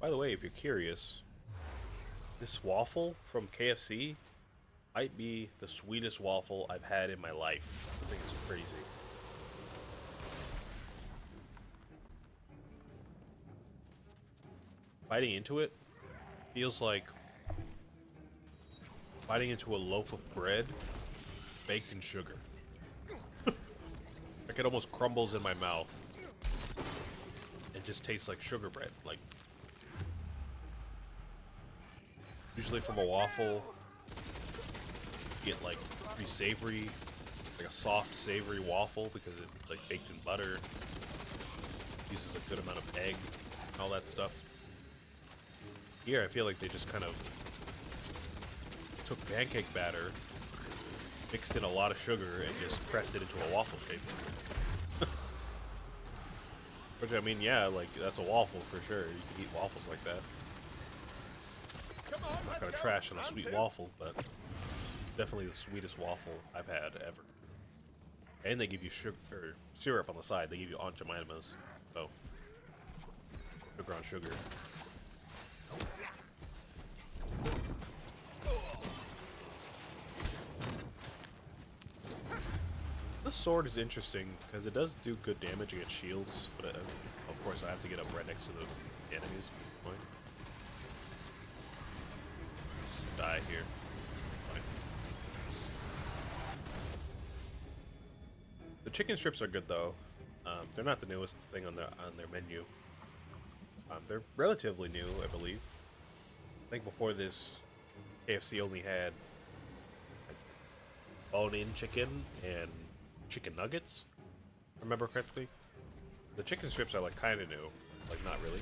By the way, if you're curious, this waffle from KFC might be the sweetest waffle I've had in my life. I think it's crazy. Biting into it feels like biting into a loaf of bread baked in sugar. Like it almost crumbles in my mouth and just tastes like sugar bread. Like usually from a waffle, you get like pretty savory, like a soft savory waffle because it's like baked in butter, uses a good amount of egg, and all that stuff. Here, I feel like they just kind of took pancake batter, mixed in a lot of sugar, and just pressed it into a waffle shape. Which, I mean, yeah, like, that's a waffle for sure. You can eat waffles like that. I'm not gonna trash on a sweet waffle, but definitely the sweetest waffle I've had ever. And they give you sugar, or syrup on the side. They give you Aunt Jemima's. So, sugar on sugar. This sword is interesting because it does do good damage against shields, but of course I have to get up right next to the enemies. Fine. Die here. Fine. The chicken strips are good though. They're not the newest thing on their menu. They're relatively new, I believe. I think before this, KFC only had like, bone-in chicken and chicken nuggets. If I remember correctly. The chicken strips are like kind of new, like not really.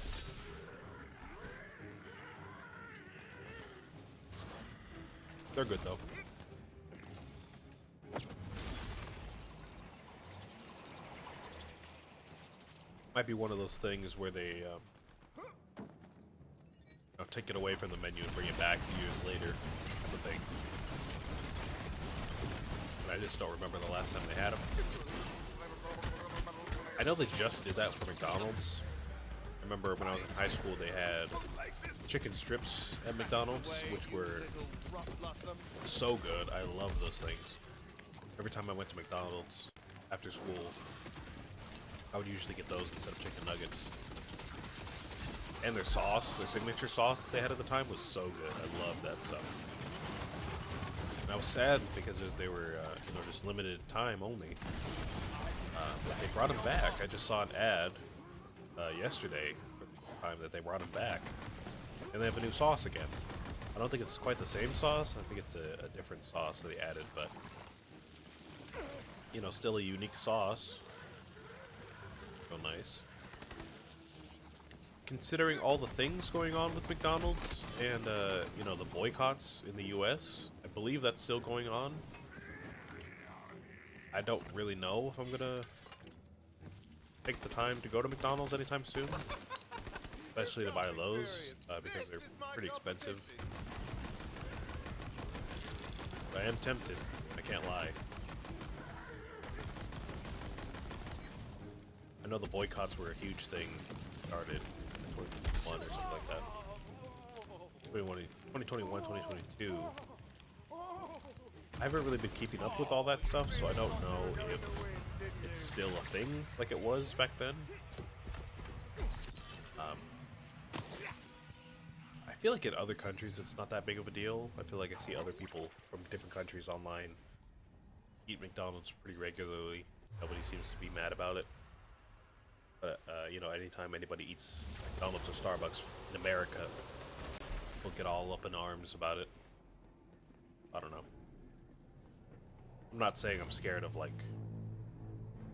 They're good though. Might be one of those things where they take it away from the menu and bring it back years later, type of thing. But I just don't remember the last time they had them. I know they just did that for McDonald's. I remember when I was in high school, they had chicken strips at McDonald's, which were so good. I love those things. Every time I went to McDonald's after school, I would usually get those instead of chicken nuggets. And their sauce, their signature sauce that they had at the time was so good. I loved that stuff. And I was sad because they were, just limited time only. But they brought them back. I just saw an ad yesterday for the time that they brought them back. And they have a new sauce again. I don't think it's quite the same sauce. I think it's a different sauce that they added, but still a unique sauce. So nice. Considering all the things going on with McDonald's and the boycotts in the US, I believe that's still going on. I don't really know if I'm gonna take the time to go to McDonald's anytime soon, especially to buy those because they're pretty expensive. But I am tempted. I can't lie. I know the boycotts were a huge thing. Started in 2021 or something like that. 2021, 2022. I haven't really been keeping up with all that stuff, so I don't know if it's still a thing like it was back then. I feel like in other countries it's not that big of a deal. I feel like I see other people from different countries online eat McDonald's pretty regularly. Nobody seems to be mad about it. But, anytime anybody eats McDonald's or Starbucks in America, people get all up in arms about it. I don't know. I'm not saying I'm scared of, like,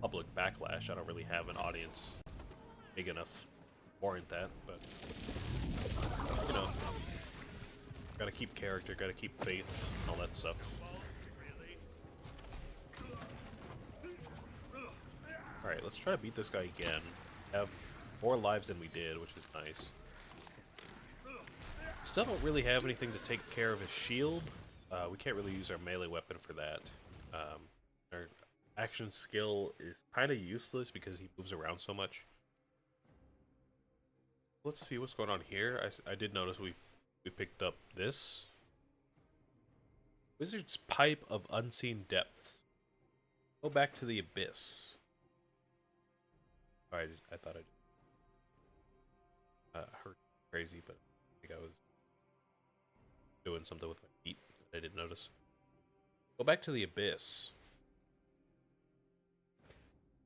public backlash. I don't really have an audience big enough to warrant that, but, gotta keep character, gotta keep faith, and all that stuff. Alright, let's try to beat this guy again. Have more lives than we did, which is nice. Still don't really have anything to take care of his shield. We can't really use our melee weapon for that. Our action skill is kind of useless because he moves around so much. Let's see what's going on here. I did notice we picked up this. Wizard's Pipe of Unseen Depths. Go back to the Abyss. Alright, I thought I heard crazy, but I think I was doing something with my feet. I didn't notice. Go back to the Abyss.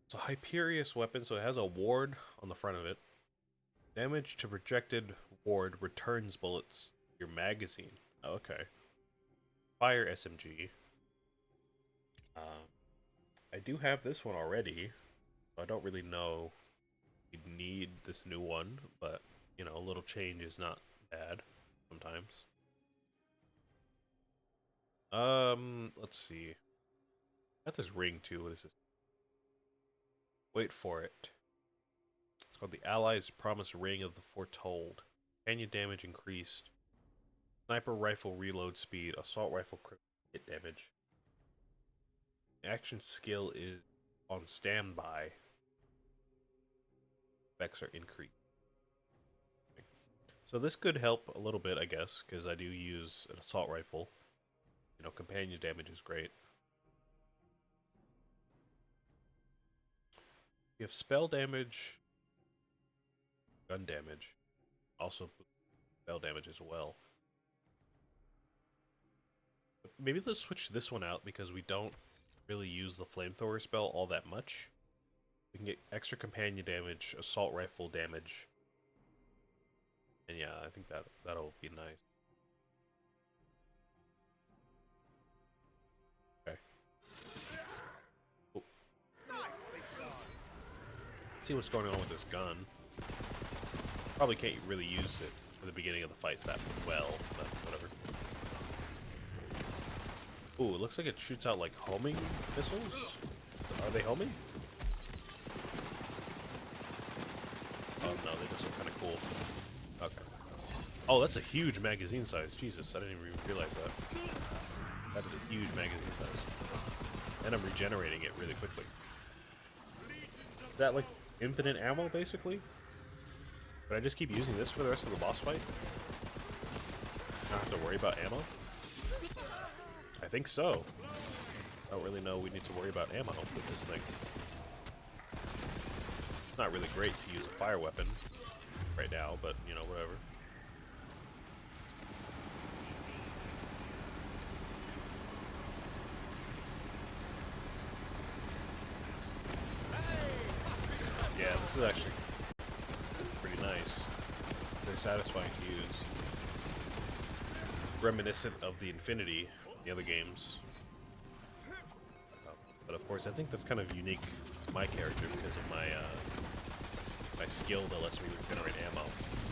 It's a Hyperius weapon, so it has a ward on the front of it. Damage to projected ward returns bullets to your magazine. Oh, okay. Fire SMG. I do have this one already, so I don't really know if you need this new one, but, you know, a little change is not bad sometimes. Let's see. Got this ring too. What is this? Wait for it. It's called the Allies' Promise Ring of the Foretold. Canyon damage increased. Sniper rifle reload speed. Assault rifle crit hit damage. Action skill is on standby. Effects are increased. So this could help a little bit, I guess, because I do use an assault rifle. You know, companion damage is great. You have spell damage, gun damage, also spell damage as well. But maybe let's switch this one out because we don't really use the flamethrower spell all that much. We can get extra companion damage, assault rifle damage, and yeah, I think that'll be nice. Okay. Oh. Let's see what's going on with this gun. Probably can't really use it at the beginning of the fight that well, but whatever. Ooh, it looks like it shoots out like homing missiles. Are they homing? Oh no, they just look kind of cool. Okay. Oh, that's a huge magazine size. Jesus, I didn't even realize that. That is a huge magazine size. And I'm regenerating it really quickly. Is that like infinite ammo, basically? But I just keep using this for the rest of the boss fight? Not have to worry about ammo? I think so. I don't really know we need to worry about ammo with this thing. It's not really great to use a fire weapon right now, but, you know, whatever. Yeah, this is actually pretty nice. Very satisfying to use. Reminiscent of the Infinity from the other games. But of course, I think that's kind of unique to my character because of my my skill that lets me regenerate ammo.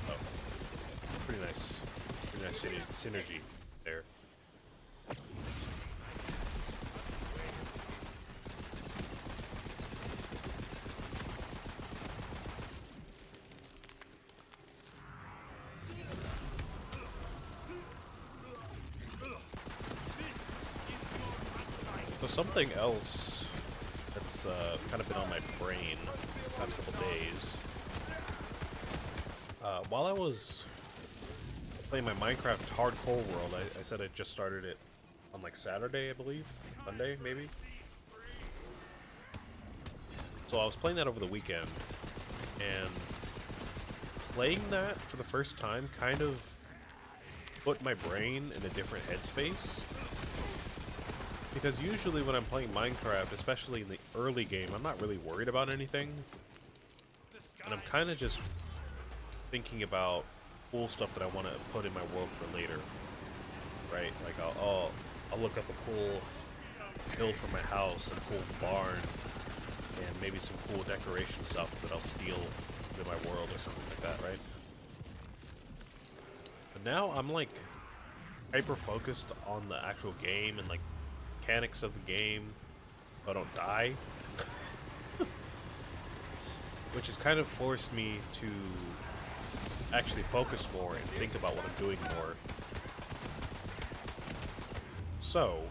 So, pretty nice synergy there. So something else that's kind of been on my brain the past couple days. While I was playing my Minecraft Hardcore World, I said I just started it on like Saturday, I believe? Sunday, maybe? So I was playing that over the weekend, and playing that for the first time kind of put my brain in a different headspace. Because usually when I'm playing Minecraft, especially in the early game, I'm not really worried about anything. And I'm kind of just thinking about cool stuff that I want to put in my world for later. Right? Like, I'll look up a cool build for my house, a cool barn, and maybe some cool decoration stuff that I'll steal in my world or something like that, right? But now I'm like hyper-focused on the actual game and like mechanics of the game so I don't die. Which has kind of forced me to actually focus more and think about what I'm doing more. So,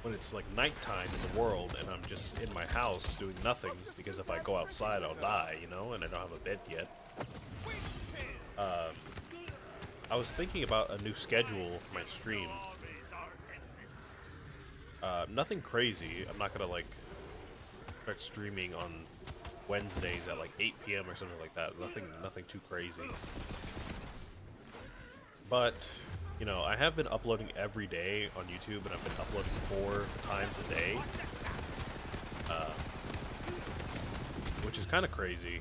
when it's like nighttime in the world and I'm just in my house doing nothing, because if I go outside I'll die, you know, and I don't have a bed yet. Um, I was thinking about a new schedule for my stream. Nothing crazy. I'm not gonna like start streaming on Wednesdays at like 8 p.m. or something like that. Nothing too crazy. But you know, I have been uploading every day on YouTube, and I've been uploading 4 times a day, which is kind of crazy.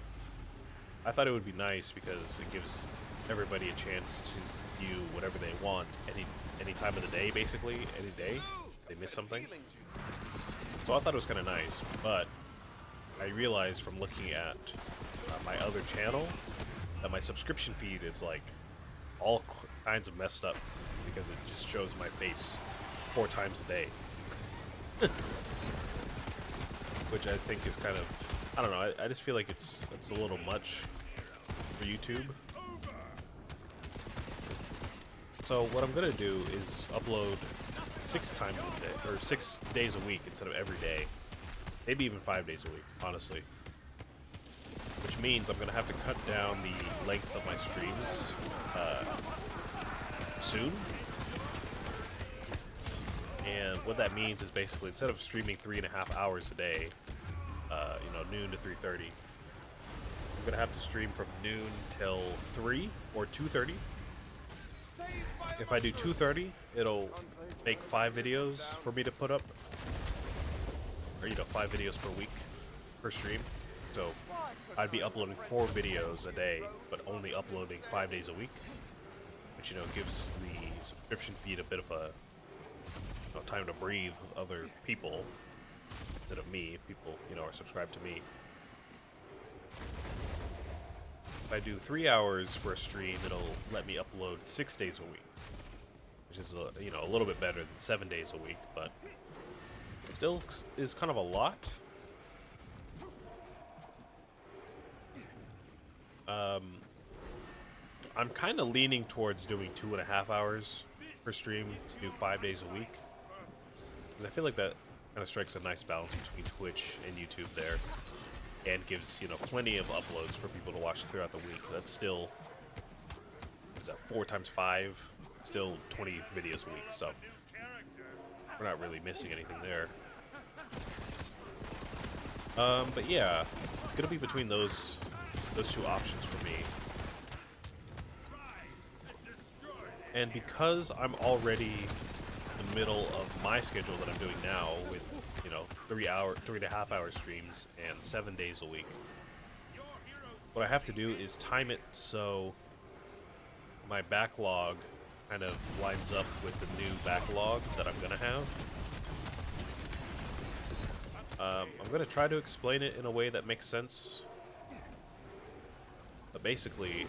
I thought it would be nice because it gives everybody a chance to view whatever they want any time of the day, basically, any day they miss something. So I thought it was kind of nice, but I realized from looking at my other channel that my subscription feed is like all kinds of messed up because it just shows my face 4 times a day, which I think is kind of, I don't know. I just feel like it's a little much for YouTube. So what I'm gonna do is upload 6 times a day, or 6 days a week instead of every day. Maybe even 5 days a week, honestly. Which means I'm gonna have to cut down the length of my streams soon. And what that means is basically instead of streaming 3.5 hours a day, you know, noon to 3:30, I'm gonna have to stream from noon till 3 or 2:30. If I do 2:30, it'll make 5 videos for me to put up, or you know, 5 videos per week per stream. So I'd be uploading 4 videos a day, but only uploading 5 days a week, which, you know, gives the subscription feed a bit of a, you know, time to breathe with other people instead of me. If people, you know, are subscribed to me. If I do 3 hours for a stream, it'll let me upload 6 days a week, which is you know, a little bit better than 7 days a week, but still is kind of a lot. I'm kind of leaning towards doing 2.5 hours per stream to do 5 days a week, because I feel like that kind of strikes a nice balance between Twitch and YouTube there, and gives, you know, plenty of uploads for people to watch throughout the week. That's still, is that 4 times 5? Still 20 videos a week, so we're not really missing anything there. But yeah, it's gonna be between those 2 options for me. And because I'm already in the middle of my schedule that I'm doing now with, you know, 3.5 hour streams and 7 days a week, what I have to do is time it so my backlog kind of lines up with the new backlog that I'm gonna have. I'm gonna try to explain it in a way that makes sense. But basically,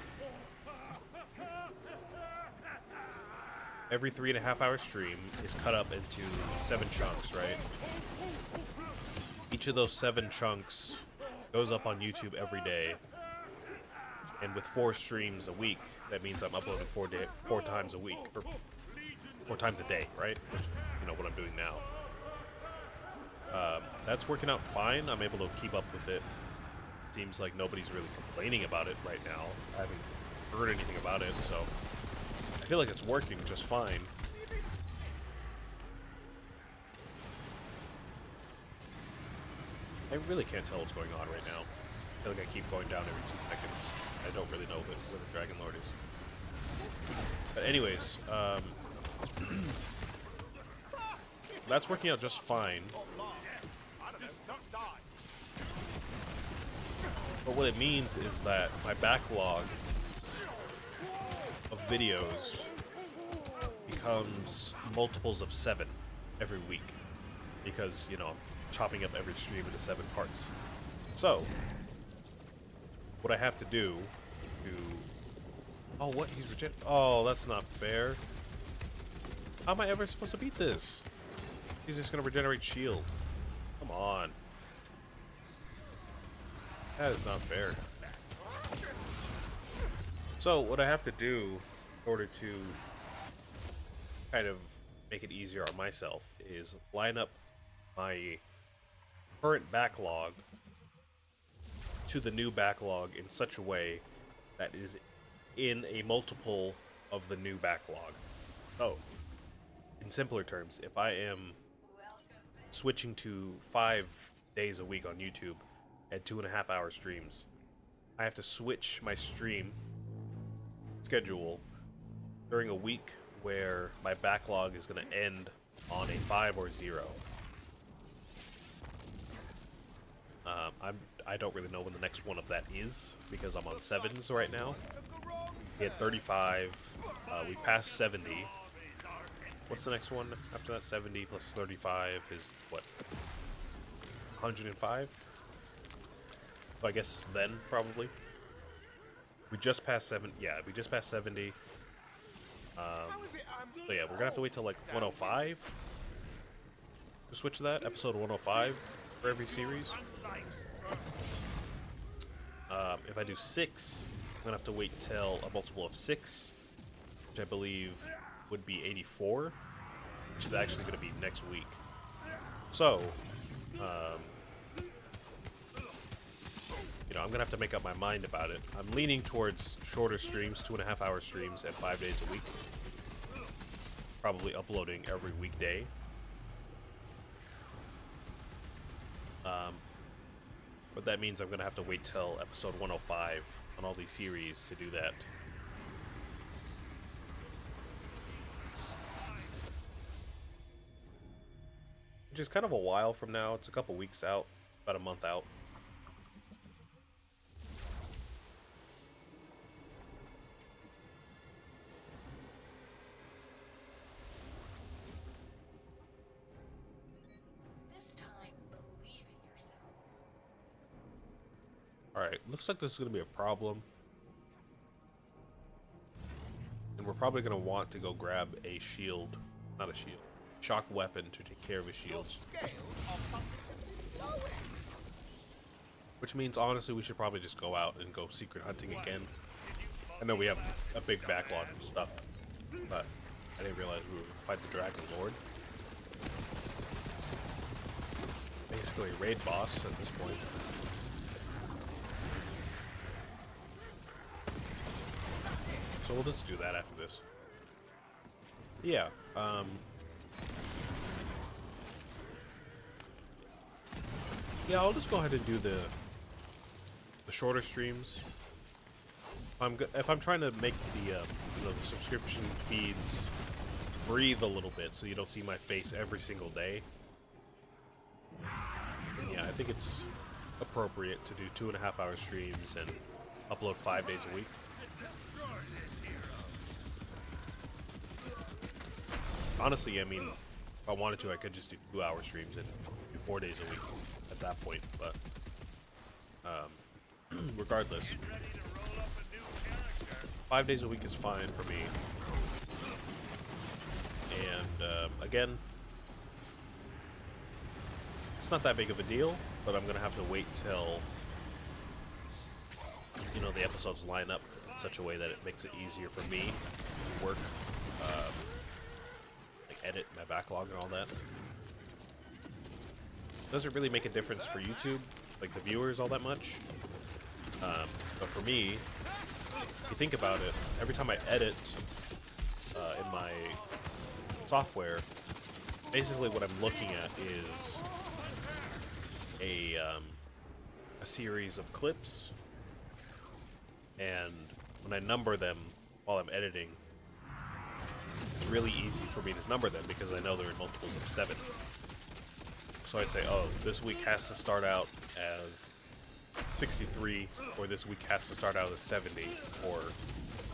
every 3.5 hour stream is cut up into 7 chunks, right? Each of those 7 chunks goes up on YouTube every day. And with 4 streams a week, that means I'm uploading 4 times a week, or 4 times a day, right? Which, you know, what I'm doing now. That's working out fine. I'm able to keep up with it. Seems like nobody's really complaining about it right now. I haven't heard anything about it, so I feel like it's working just fine. I really can't tell what's going on right now. I feel like I keep going down every 2 seconds. I don't really know where the Dragon Lord is. But anyways, that's working out just fine. But what it means is that my backlog of videos becomes multiples of 7 every week, because, you know, I'm chopping up every stream into 7 parts. So what I have to do to... Oh, what? He's rejected. Oh, that's not fair. How am I ever supposed to beat this? He's just gonna regenerate shield. Come on. That is not fair. So what I have to do in order to kind of make it easier on myself is line up my current backlog to the new backlog in such a way that is in a multiple of the new backlog. Oh, in simpler terms, if I am switching to 5 days a week on YouTube at 2.5 hour streams, I have to switch my stream schedule during a week where my backlog is going to end on a 5 or 0. I don't really know when the next one of that is because I'm on 7s right now. We had 35. We passed 70. What's the next one after that? 70 plus 35 is what? 105? So I guess then probably. We just passed 7. Yeah, we just passed 70. So yeah, we're gonna have to wait till like 105 to switch to that. Episode 105 for every series. If I do 6, I'm gonna have to wait till a multiple of 6, which I believe would be 84, which is actually gonna be next week. So, you know, I'm gonna have to make up my mind about it. I'm leaning towards shorter streams, 2.5 hour streams at 5 days a week. Probably uploading every weekday. But that means I'm going to have to wait till episode 105 on all these series to do that. Which is kind of a while from now. It's a couple weeks out, about a month out. Alright, looks like this is going to be a problem. And we're probably going to want to go grab a shield. Not a shield. Shock weapon to take care of his shields. Which means, honestly, we should probably just go out and go secret hunting again. I know we have a big backlog of stuff, but I didn't realize we would fight the Dragon Lord. Basically a raid boss at this point. So we'll just do that after this. Yeah, yeah, I'll just go ahead and do the shorter streams. If I'm trying to make the you know, the subscription feeds breathe a little bit, so you don't see my face every single day. Yeah, I think it's appropriate to do 2.5 hour streams and upload 5 days a week. Honestly, I mean, if I wanted to, I could just do 2-hour streams and do 4 days a week at that point, but regardless, 5 days a week is fine for me. And again, it's not that big of a deal, but I'm gonna have to wait till, you know, the episodes line up in such a way that it makes it easier for me to work, like edit my backlog and all that. Doesn't really make a difference for YouTube, like the viewers, all that much. But for me, if you think about it, every time I edit in my software, basically what I'm looking at is a series of clips, and when I number them while I'm editing, it's really easy for me to number them because I know they're in multiples of 7. So I say, oh, this week has to start out as 63, or this week has to start out as 70, or,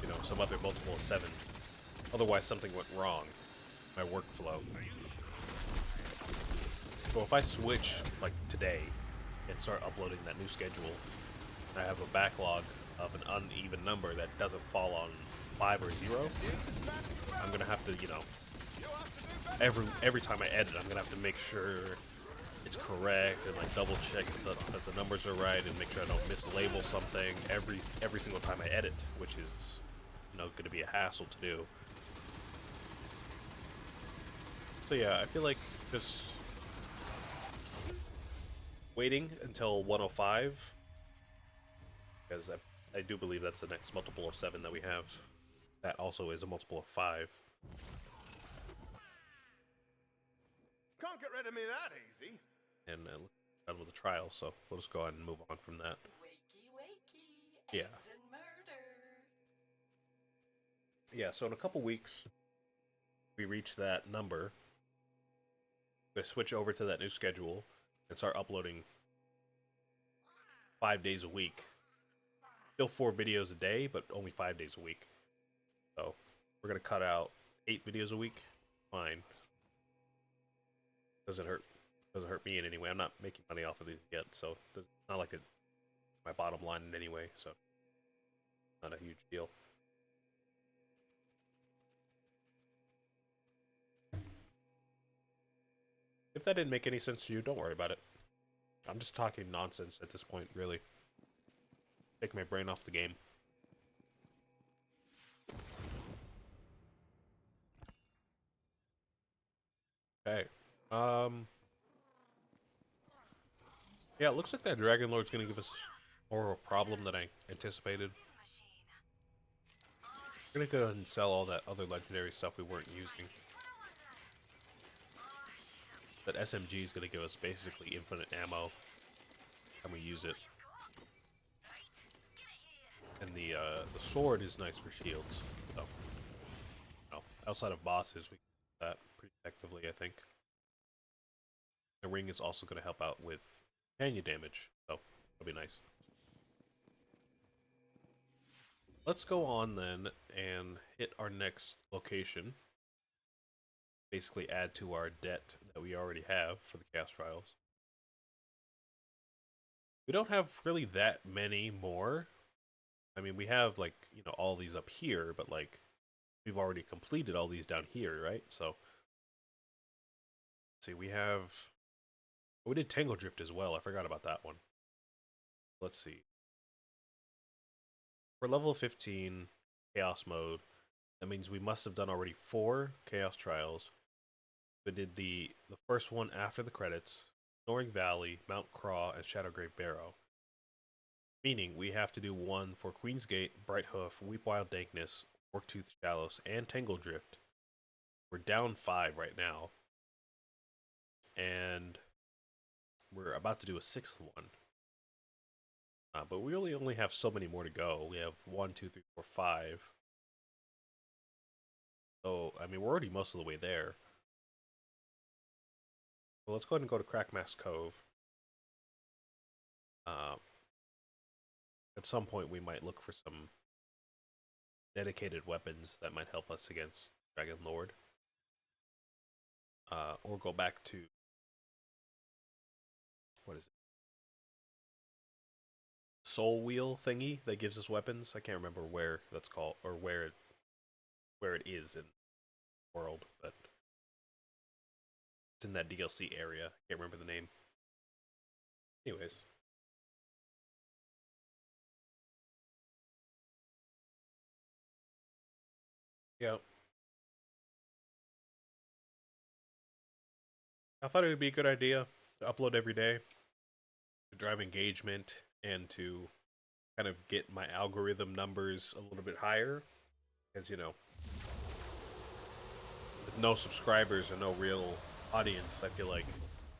you know, some other multiple of 7. Otherwise, something went wrong. My workflow. So if I switch, like, today, and start uploading that new schedule, I have a backlog of an uneven number that doesn't fall on 5 or 0, I'm gonna have to, you know, every time I edit, I'm gonna have to make sure it's correct and like double check that the numbers are right and make sure I don't mislabel something every single time I edit, which is, you know, going to be a hassle to do. So yeah, I feel like just waiting until 105, because I do believe that's the next multiple of 7 that we have. That also is a multiple of 5. Can't get rid of me that easy. And done with the trial, so we'll just go ahead and move on from that. Wakey, wakey, Yeah. eggs and murder. Yeah, so in a couple weeks, we reach that number. We switch over to that new schedule and start uploading 5 days a week. Still 4 videos a day, but only 5 days a week. So we're gonna cut out 8 videos a week. Fine. Doesn't hurt. Doesn't hurt me in any way. I'm not making money off of these yet, so it's not like my bottom line in any way. So not a huge deal. If that didn't make any sense to you, don't worry about it. I'm just talking nonsense at this point, really. Take my brain off the game. Okay. Yeah, it looks like that Dragon Lord's gonna give us more of a problem than I anticipated. We're gonna go ahead and sell all that other legendary stuff we weren't using. That SMG is gonna give us basically infinite ammo, and we use it. And the sword is nice for shields. So, outside of bosses, we can use that pretty effectively, I think. The ring is also going to help out with companion damage, so that'll be nice. Let's go on then and hit our next location. Basically add to our debt that we already have for the Chaos Trials. We don't have really that many more. I mean, we have, like, you know, all these up here, but, like, we've already completed all these down here, right? So, let's see, we did Tangle Drift as well. I forgot about that one. Let's see. For level 15, Chaos Mode, that means we must have done already 4 Chaos Trials. We did the first one after the credits, Snoring Valley, Mount Craw, and Shadowgrave Barrow. Meaning we have to do one for Queen's Gate, Bright Hoof, Weep Wild Dankness, Forktooth Shallows, and Tangle Drift. We're down 5 right now. And we're about to do a 6th one. But we only have so many more to go. We have 1, 2, 3, 4, 5. So, I mean, we're already most of the way there. So let's go ahead and go to Crackmass Cove. At some point, we might look for some dedicated weapons that might help us against Dragon Lord. Or go back to... what is it? Soul Wheel thingy that gives us weapons. I can't remember where that's called, or where it is in the world, but it's in that DLC area. I can't remember the name. Anyways. Yeah. I thought it would be a good idea to upload every day to drive engagement and to kind of get my algorithm numbers a little bit higher. Because, you know, with no subscribers and no real audience, I feel like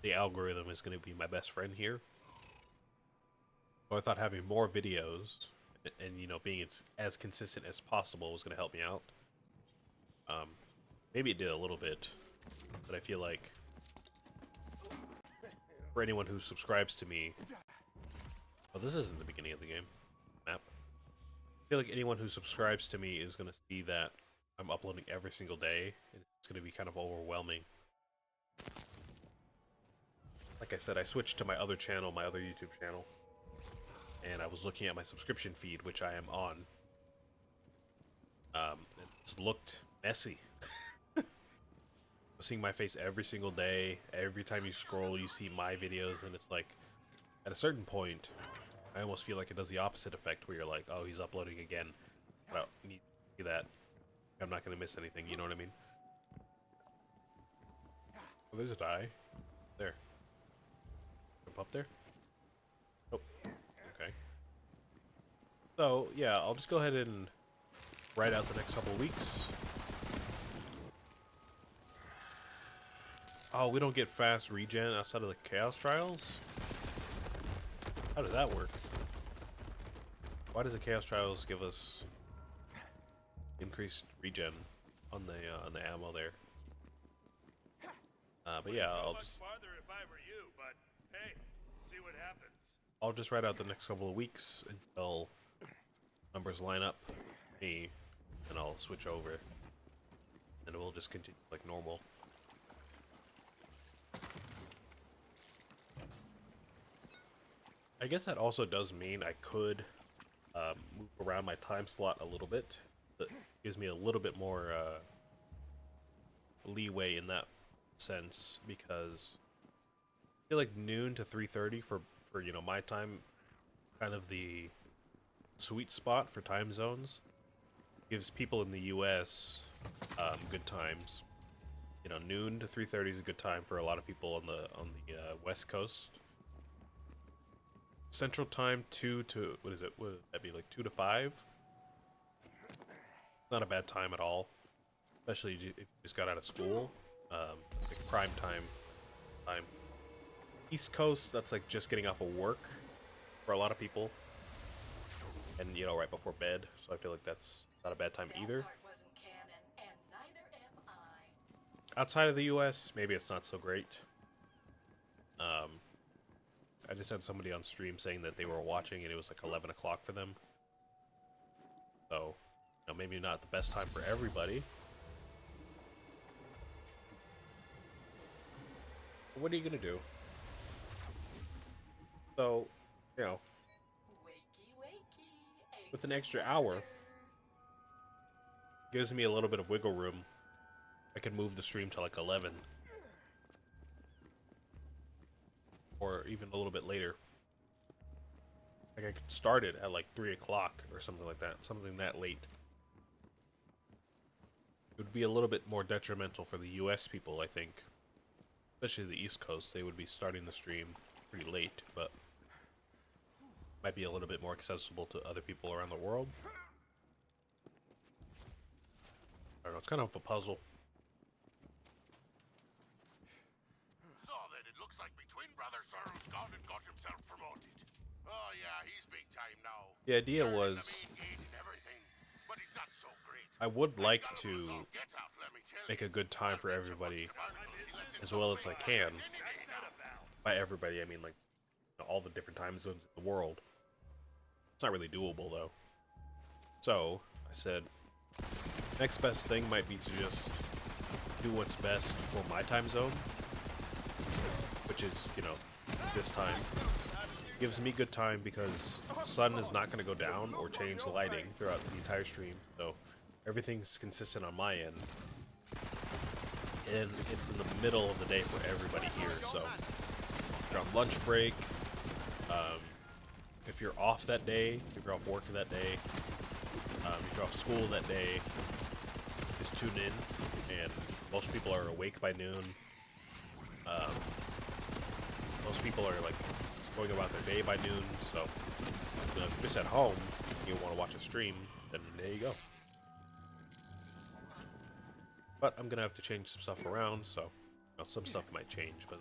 the algorithm is going to be my best friend here. So I thought having more videos and you know, being as consistent as possible was going to help me out. Maybe it did a little bit, but I feel like for anyone who subscribes to me... oh, this isn't the beginning of the game map. I feel like anyone who subscribes to me is going to see that I'm uploading every single day, and it's going to be kind of overwhelming. Like I said, I switched to my other channel, my other YouTube channel, and I was looking at my subscription feed, which I am on. It looked messy. Seeing my face every single day, every time you scroll, you see my videos, and it's like, at a certain point, I almost feel like it does the opposite effect, where you're like, oh, he's uploading again. I don't need to see that. I'm not going to miss anything, you know what I mean? Oh, there's a die. There. Jump up there? Oh, okay. So, yeah, I'll just go ahead and write out the next couple of weeks. Oh, we don't get fast regen outside of the Chaos Trials? How does that work? Why does the Chaos Trials give us increased regen on the ammo there? But yeah, I'll just write out the next couple of weeks until numbers line up for me, and I'll switch over, and we'll just continue like normal. I guess that also does mean I could move around my time slot a little bit. That gives me a little bit more leeway in that sense, because I feel like noon to 3:30 for you know my time, kind of the sweet spot for time zones. Gives people in the U.S. Good times. You know, noon to 3:30 is a good time for a lot of people on the West Coast. Central time 2 to what is it? Would that be like 2 to 5? Not a bad time at all, especially if you just got out of school. Like prime time. East Coast, that's like just getting off of work for a lot of people, and you know, right before bed. So I feel like that's not a bad time either. That part wasn't canon, and neither am I. Outside of the U.S., maybe it's not so great. I just had somebody on stream saying that they were watching and it was like 11 o'clock for them. So, you know, maybe not the best time for everybody. But what are you gonna do? So, you know, Wakey, wakey. with an extra hour, gives me a little bit of wiggle room. I can move the stream to like 11. Or even a little bit later. Like I could start it at like 3 o'clock or something like that. Something that late. It would be a little bit more detrimental for the US people, I think. Especially the East Coast. They would be starting the stream pretty late, but might be a little bit more accessible to other people around the world. I don't know, it's kind of a puzzle. So then, it looks like my twin brother Sorrow's gone and got himself promoted. Oh yeah, he's big time now. The idea Learning was, the main gate and everything, but he's not so great. I would like Got him to all get out, let me tell make you. a good time for everybody as well as I can. By everybody, I mean like all the different time zones in the world. It's not really doable though. So I said, next best thing might be to just do what's best for my time zone, which is, you know, this time. Gives me good time because the sun is not going to go down or change the lighting throughout the entire stream, so everything's consistent on my end. And it's in the middle of the day for everybody here, so if you're on lunch break, if you're off that day, if you're off work that day, if you're off school that day, just tune in, and most people are awake by noon. Most people are like going about their day by noon, so if you're just at home, you want to watch a stream, then there you go. But I'm gonna have to change some stuff around, so you know, some stuff might change, but